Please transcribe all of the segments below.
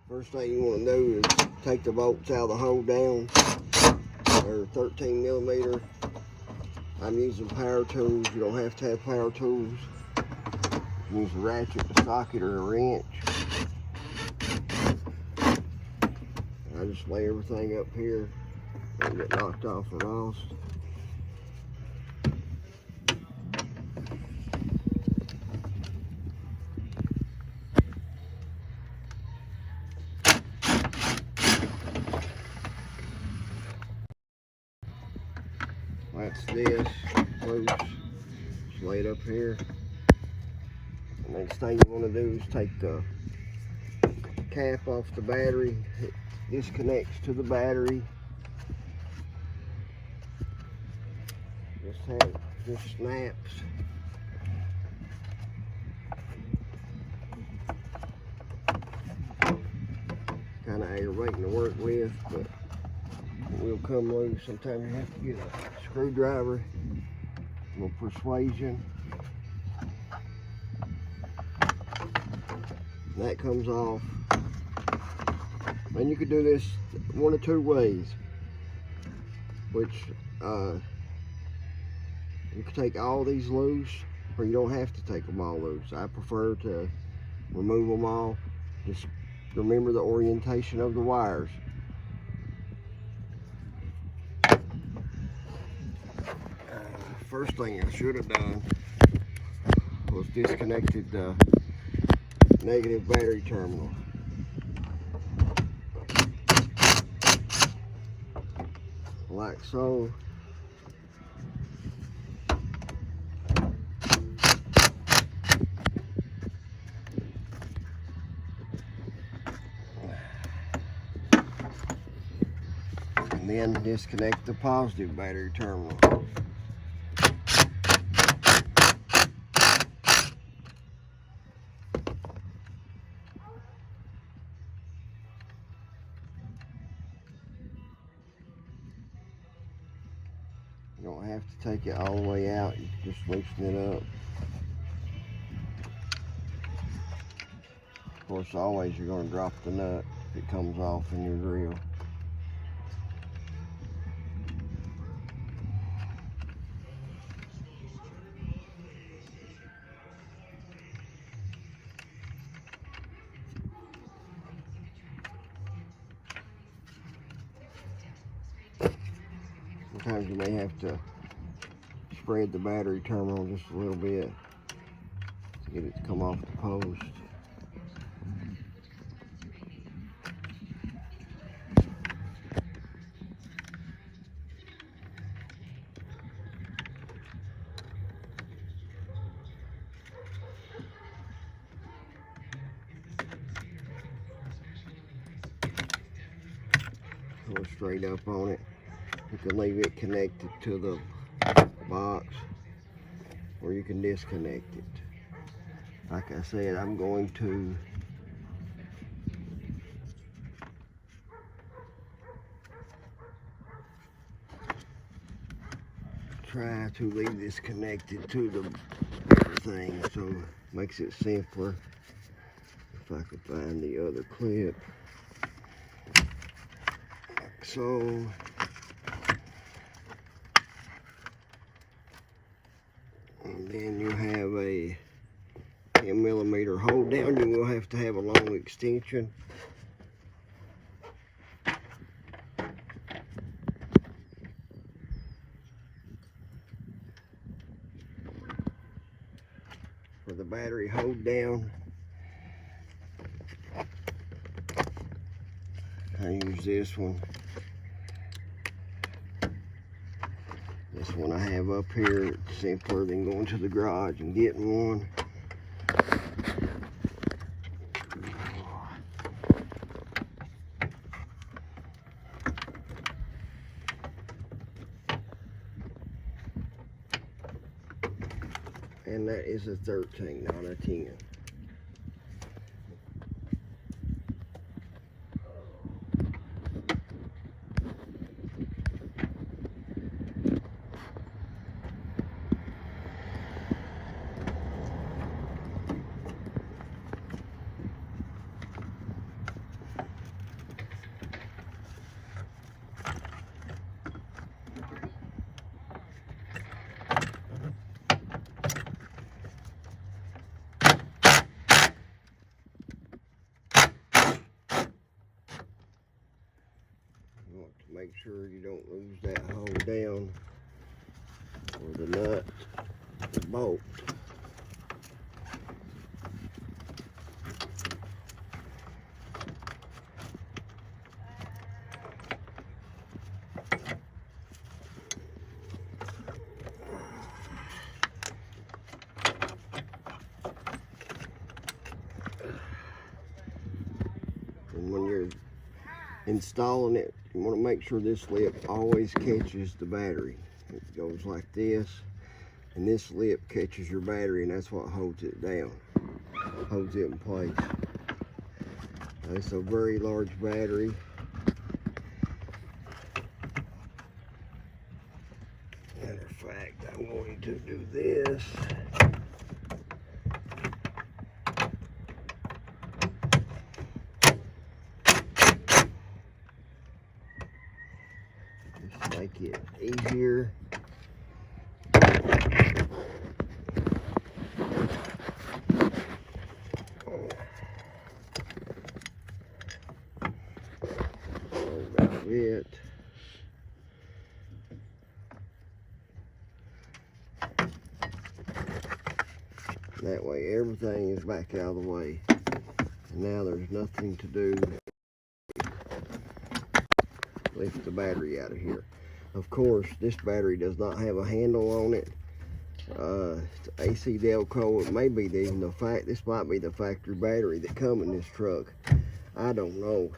First thing you want to do is take the bolts out of the hold down. They're 13 millimeter. I'm using power tools. You don't have to have power tools. Use a ratchet, a socket, or a wrench. I just lay everything up here and get knocked off or lost. That's this loose. Just lay it up here. The next thing you want to do is take the cap off the battery. It disconnects to the battery. Just snaps. Kind of aggravating to work with, but it will come loose. Sometimes you have to get a screwdriver, a little persuasion. That comes off. And you could do this one of two ways, which you can take all these loose, or you don't have to take them all loose. I prefer to remove them all. Just remember the orientation of the wires. First thing I should have done was disconnected the negative battery terminal. Like so. And then disconnect the positive battery terminal. You don't have to take it all the way out, you can just loosen it up. Of course, always you're going to drop the nut if it comes off in your drill. Sometimes you may have to spread the battery terminal just a little bit to get it to come off the post. Go straight up on it. You can leave it connected to the box, or you can disconnect it. Like I said, I'm going to try to leave this connected to the everything, so it makes it simpler. If I could find the other clip. Like so. And then you have a 10 millimeter hold down. You will have to have a long extension. For the battery hold down, I use this one. This one I have up here. It's simpler than going to the garage and getting one. And that is a 13, not a 10. make sure you don't lose that hole down or the nut, the bolt. And when you're installing it, you want to make sure this lip always catches the battery. It goes like this, and this lip catches your battery, and that's what holds it down, holds it in place. It's a very large battery. Matter of fact, I'm going to do this. Just make it easier. About it. That way everything is back out of the way. And now there's nothing to do. Lift the battery out of here. Of course, this battery does not have a handle on it. It's AC Delco. It may be even the fact this might be the factory battery that come in this truck. I don't know.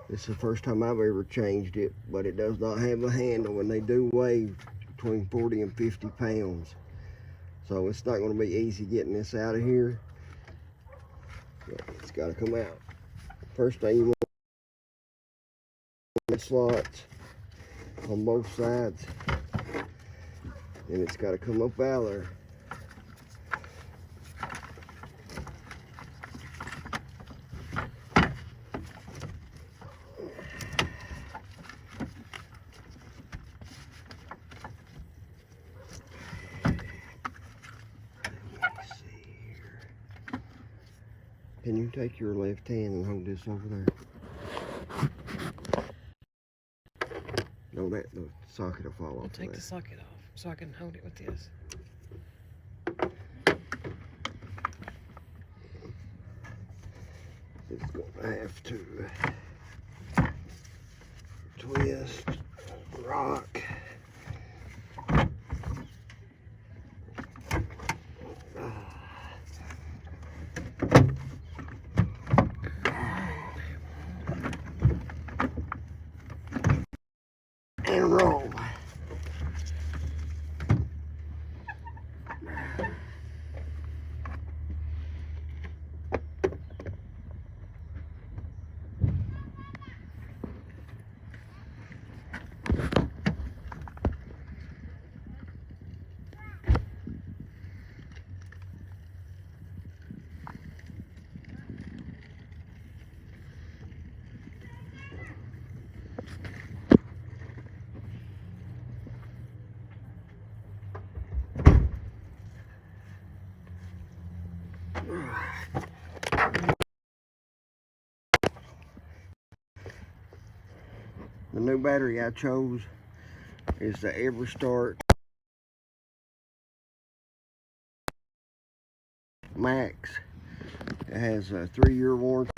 This is the first time I've ever changed it, but it does not have a handle, and they do weigh between 40 and 50 pounds. So it's not going to be easy getting this out of here. But it's got to come out. First thing you want the slots on both sides, and it's got to come up out there. Can you take your left hand and hold this over there? No, the socket will fall off. I'll take the socket off so I can hold it with this. It's going to have to twist, rock. And roll. The new battery I chose is the EverStart Max. It has a 3-year warranty,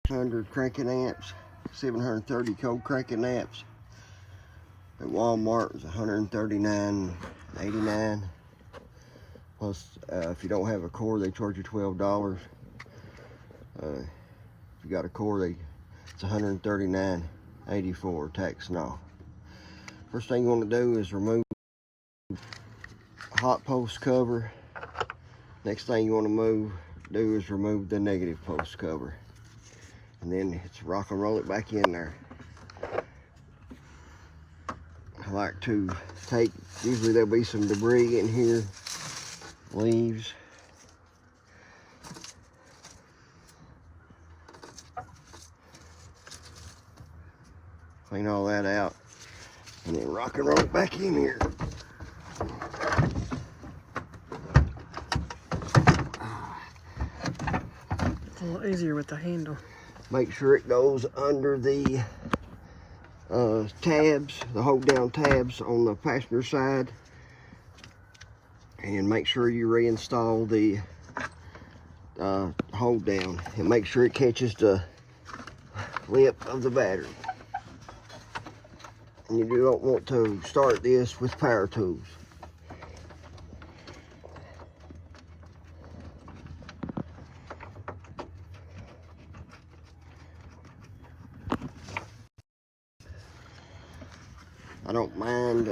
100 cranking amps, 730 cold cranking amps. At Walmart it's $139.89. Plus, if you don't have a cord, they charge you $12. If you got a cord, it's $139.84, tax and all. First thing you want to do is remove hot post cover. Next thing you want to do is remove the negative post cover. And then it's rock and roll it back in there. I like to take, usually there'll be some debris in here, leaves. Clean all that out, and then rock and roll it back in here. It's a little easier with the handle. Make sure it goes under the tabs, the hold down tabs on the passenger side, and make sure you reinstall the hold down and make sure it catches the lip of the battery. And you don't want to start this with power tools. I don't mind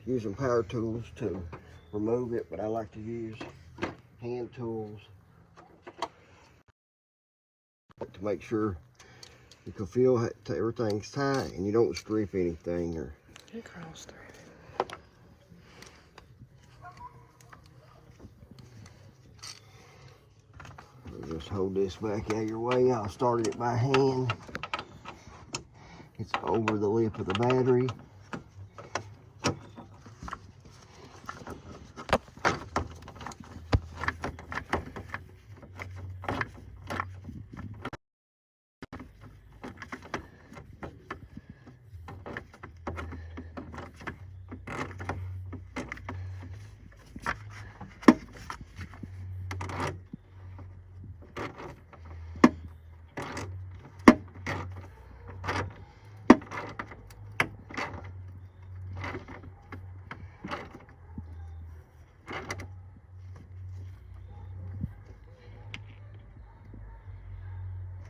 using power tools to remove it, but I like to use hand tools to make sure you can feel that everything's tight and you don't strip anything. Or It crawls through. just hold this back out of your way. I started it by hand. It's over the lip of the battery.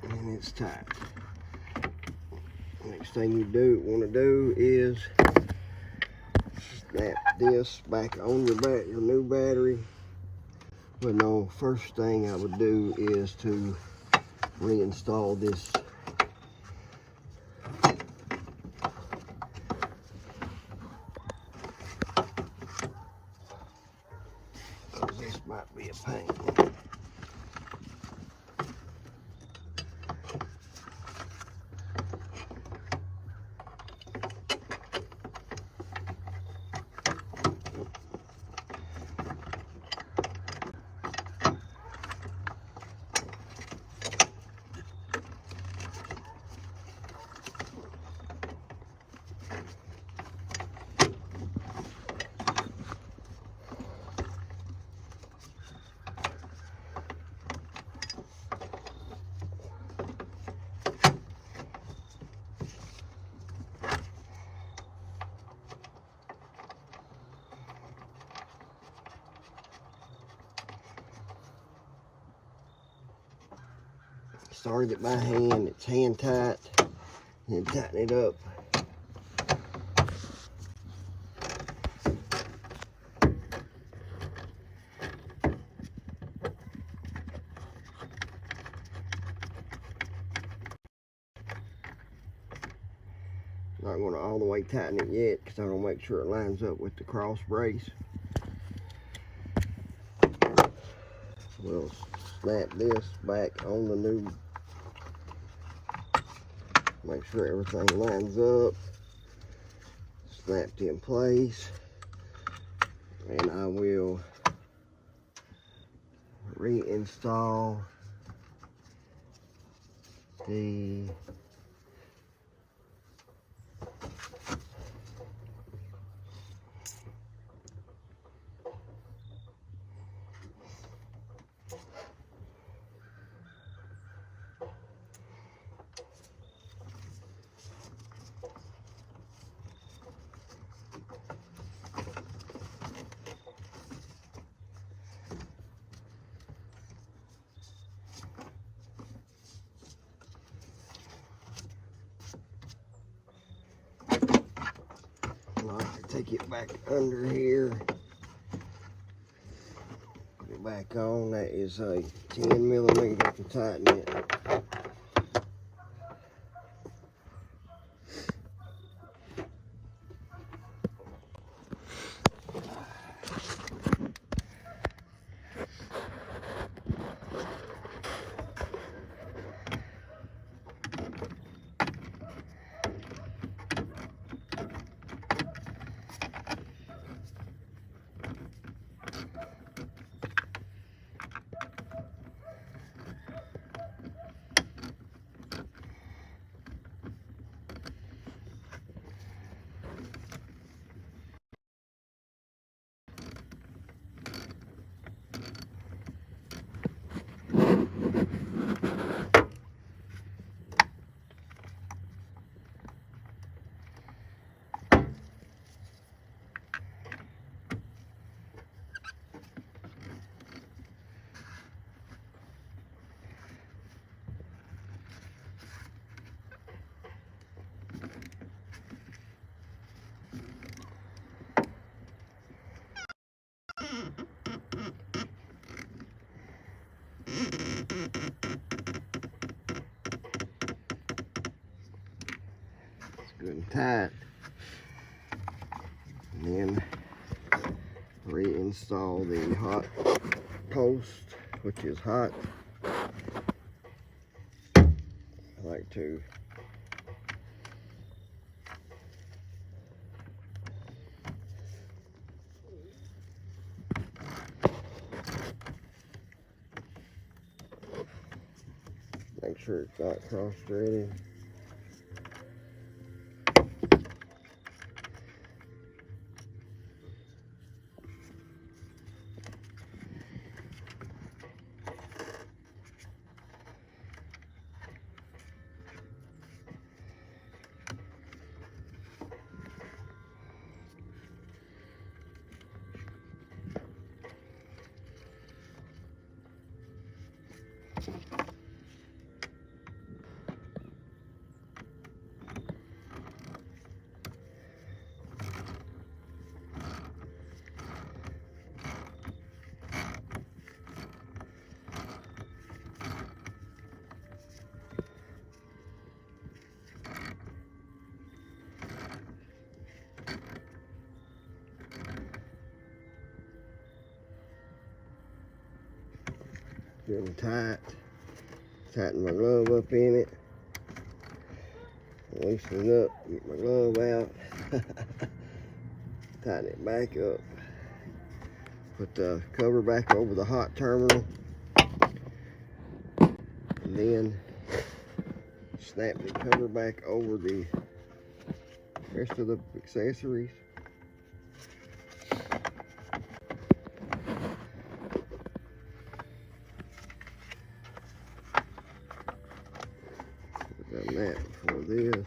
And it's tight. Next thing you want to do is snap this back on your new battery. But no, first thing I would do is to reinstall this this might be a pain. Started it by hand, it's hand tight, and tighten it up. Not going to all the way tighten it yet because I want to make sure it lines up with the cross brace. We'll snap this back on the new. Make sure everything lines up. Snapped in place. And I will reinstall the take it back under here, put it back on. That is a 10 millimeter to tighten it. It's good and tight. And then reinstall the hot post, which is hot. I like to make sure it's not cross-threaded. Good and tight. Tighten my glove up in it. Loosen it up, get my glove out. Tighten it back up. Put the cover back over the hot terminal. And then snap the cover back over the rest of the accessories. Done that before this.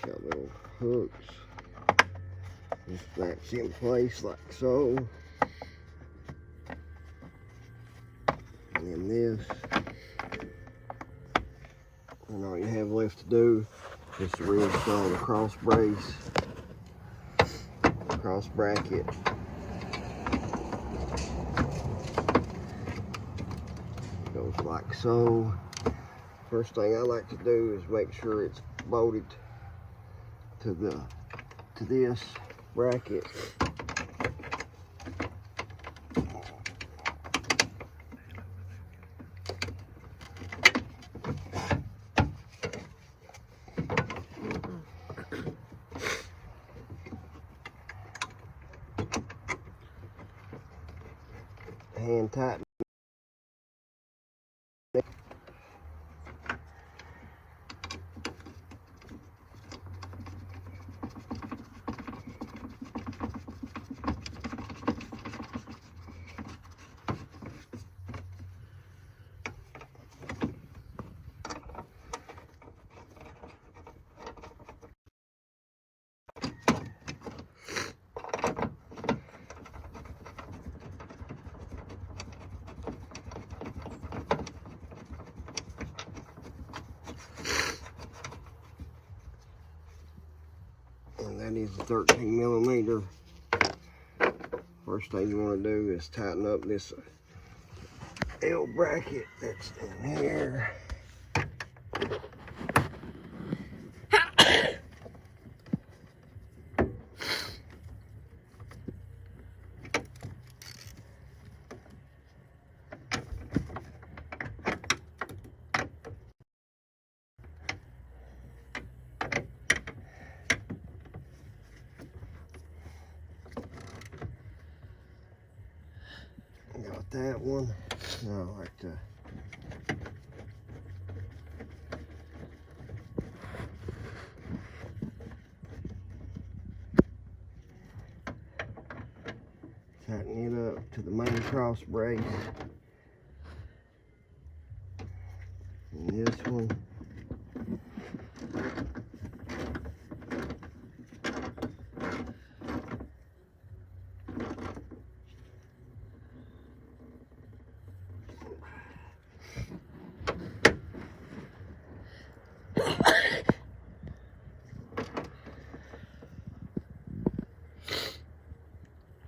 Got little hooks. Just snaps in place like so. And then this. And all you have left to do is to reinstall the cross brace, cross bracket. Goes like so. First thing I like to do is make sure it's bolted to this bracket. Hand tighten. And that is the 13 millimeter. First thing you want to do is tighten up this L bracket that's in here. Got that one. Now I like to tighten it up to the main cross brace. And this one.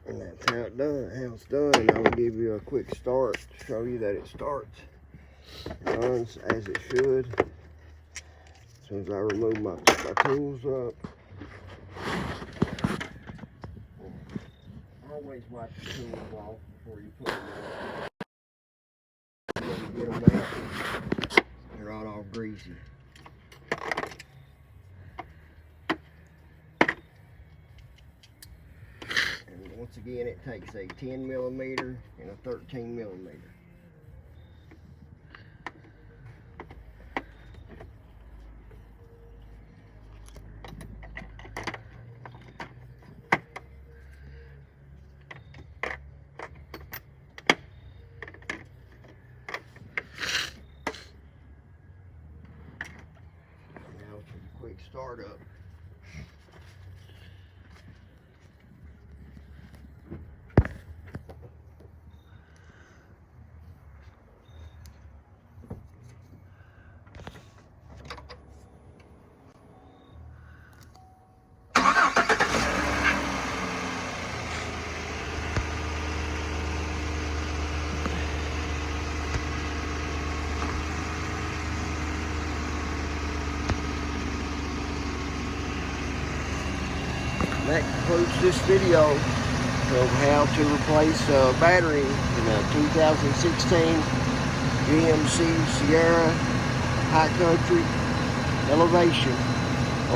And that's how it it's done, I will give you a quick start to show you that it starts. It runs as it should. As soon as I remove my tools up. Always wipe the tools off before you put them in. When you get them out, they're all greasy. And once again, it takes a 10mm and a 13mm. Quick start up. That concludes this video of how to replace a battery in a 2016 GMC Sierra High Country Elevation,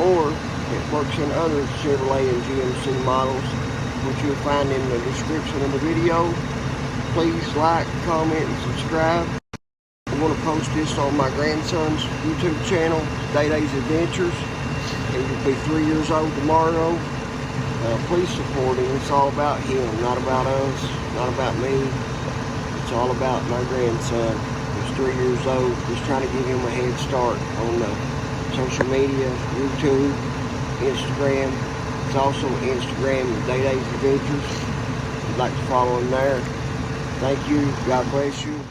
or it works in other Chevrolet and GMC models, which you'll find in the description of the video. Please like, comment, and subscribe. I'm going to post this on my grandson's YouTube channel, Day Day's Adventures. He will be 3 years old tomorrow. Please support him. It's all about him, not about us, not about me. It's all about my grandson. He's 3 years old. Just trying to give him a head start on social media, YouTube, Instagram. It's also Instagram, Day Day's Adventures. If you'd like to follow him there. Thank you. God bless you.